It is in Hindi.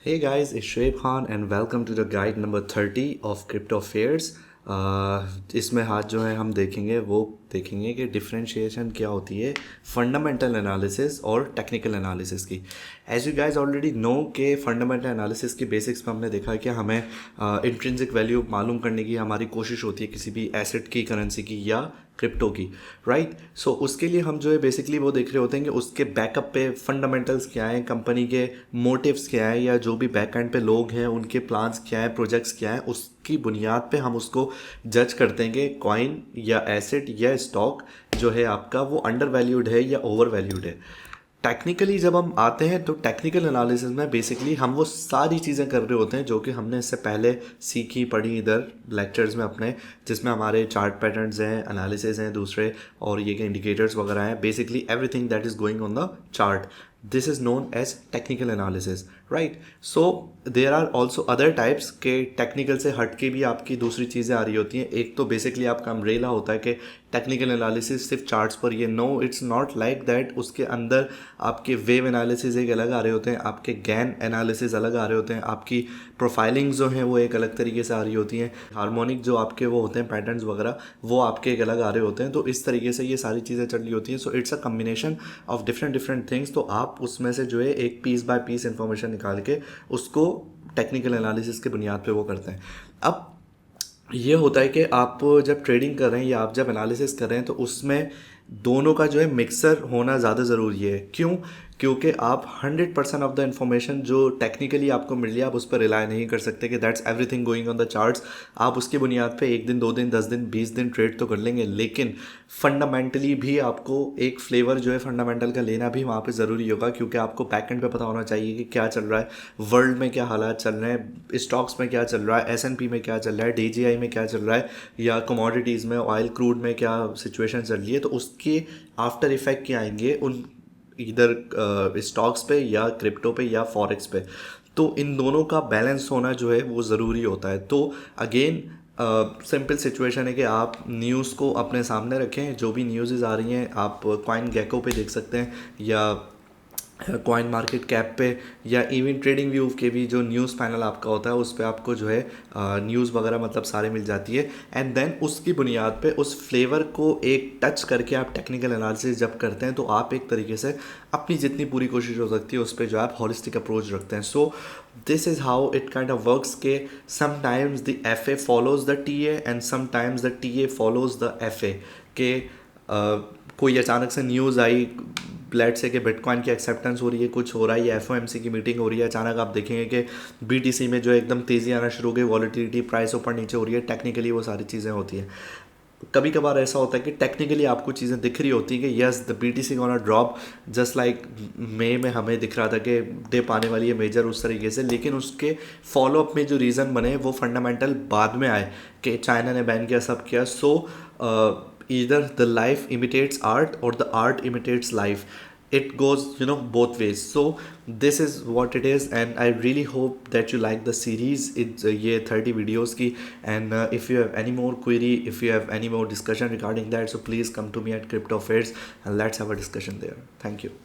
Hey guys, it's Shoaib Khan and welcome to the guide number 30 of Crypto Affairs. इसमें आज जो है हम देखेंगे कि डिफरेंशिएशन क्या होती है फंडामेंटल एनालिसिस और टेक्निकल एनालिसिस की। As you guys already know के फंडामेंटल एनालिसिस की बेसिक्स में हमने देखा है कि हमें इंट्रिंसिक वैल्यू मालूम करने की हमारी कोशिश होती है किसी भी एसेट की, करेंसी की या क्रिप्टो की, राइट। सो उसके लिए हम जो है बेसिकली वो देख रहे होते हैं कि उसके बैकअप पे फंडामेंटल्स क्या हैं, कंपनी के मोटिव्स क्या हैं, या जो भी बैक एंड पे लोग हैं उनके प्लान्स क्या हैं, प्रोजेक्ट्स क्या हैं, उसकी बुनियाद पे हम उसको जज करते हैं कि कॉइन या एसेट या स्टॉक जो है आपका वो अंडर वैल्यूड है या ओवर वैल्यूड है। टेक्निकली जब हम आते हैं तो टेक्निकल एनालिसिस में बेसिकली हम वो सारी चीज़ें कर रहे होते हैं जो कि हमने इससे पहले सीखी पढ़ी इधर लेक्चर्स में अपने, जिसमें हमारे चार्ट पैटर्न्स हैं, एनालिसिस हैं दूसरे, और ये के इंडिकेटर्स वगैरह हैं, basically everything that is going on the chart, this is known as technical analysis, right. So there are also other types के टेक्निकल से हट के भी आपकी दूसरी चीज़ें आ रही होती हैं। एक तो बेसिकली आपका अम्ब्रेला होता है कि टेक्निकल एनालिसिस सिर्फ चार्ट्स पर, ये no it's not like that. उसके अंदर आपके वेव एनालिसिस एक अलग आ रहे होते हैं, आपके गैन एनालिसिस अलग आ रहे होते हैं, आपकी प्रोफाइलिंग जो हैं वो एक अलग तरीके से आ रही होती हैं, हार्मोनिक जो आपके वो होते हैं पैटर्न्स वगैरह वो आपके एक अलग आ रहे होते हैं। तो इस तरीके से ये सारी चीज़ें चल रही होती हैं। So it's a combination of different things. तो आप उसमें से जो है एक पीस बाय पीस इंफॉर्मेशन निकाल के उसको टेक्निकल एनालिसिस के बुनियाद पे वो करते हैं। अब ये होता है कि आप जब ट्रेडिंग कर रहे हैं या आप जब एनालिसिस कर रहे हैं तो उसमें दोनों का जो है मिक्सर होना ज़्यादा ज़रूरी है। क्यों? क्योंकि आप 100% ऑफ द इन्फॉर्मेशन जो टेक्निकली आपको मिल रही है आप उस पर रिलाई नहीं कर सकते कि that's everything going on the charts. आप उसकी बुनियाद पे 1 दिन 2 दिन 10 दिन 20 दिन ट्रेड तो कर लेंगे, लेकिन फंडामेंटली भी आपको एक फ्लेवर जो है फंडामेंटल का लेना भी वहाँ पे ज़रूरी होगा, क्योंकि आपको बैक एंड पे पता होना चाहिए कि क्या चल रहा है, वर्ल्ड में क्या हालात चल रहे हैं, स्टॉक्स में क्या चल रहा है, एस&पी में क्या चल रहा है, DJI में क्या चल रहा है, या कमोडिटीज़ में ऑयल क्रूड में क्या सिचुएशन चल रही है। तो उसके आफ्टर इफेक्ट क्या आएंगे उन इधर स्टॉक्स पे या क्रिप्टो पे या फॉरेक्स पे। तो इन दोनों का बैलेंस होना जो है वो ज़रूरी होता है। तो अगेन सिंपल सिचुएशन है कि आप न्यूज़ को अपने सामने रखें, जो भी न्यूज़ आ रही हैं आप कॉइन गेको पे देख सकते हैं, या कॉइन मार्केट कैप पे, या इवन ट्रेडिंग व्यू के भी जो न्यूज़ पैनल आपका होता है उस पर आपको जो है न्यूज़ वगैरह मतलब सारे मिल जाती है। एंड देन उसकी बुनियाद पे उस फ्लेवर को एक टच करके आप टेक्निकल एनालिसिस जब करते हैं तो आप एक तरीके से अपनी जितनी पूरी कोशिश हो सकती है उस पर जो आप हॉलिस्टिक अप्रोच रखते हैं। So this is how it kind of works के sometimes the FA follows the TA and sometimes the TA follows the FA के कोई अचानक से न्यूज़ आई लेट्स से कि बिटकॉइन की एक्सेप्टेंस हो रही है, कुछ हो रहा है, या FOMC की मीटिंग हो रही है, अचानक आप देखेंगे कि BTC में जो है एकदम तेज़ी आना शुरू हो गई, वॉलेटिलिटी प्राइस ऊपर नीचे हो रही है, टेक्निकली वो सारी चीज़ें होती हैं। कभी कभार ऐसा होता है कि टेक्निकली आपको चीज़ें दिख रही होती हैं कि yes the BTC gonna drop, just like May में हमें दिख रहा था कि डिप आने वाली है मेजर उस तरीके से, लेकिन उसके फॉलोअप में जो रीज़न बने वो फंडामेंटल बाद में आए कि चाइना ने बैन किया, सब किया। सो either the life imitates art or the art imitates life. It goes both ways. So this is what it is, and I really hope that you like the series. It's ये 30 videos की, and if you have any more query, if you have any more discussion regarding that, so please come to me at Crypto Affairs and let's have a discussion there. Thank you.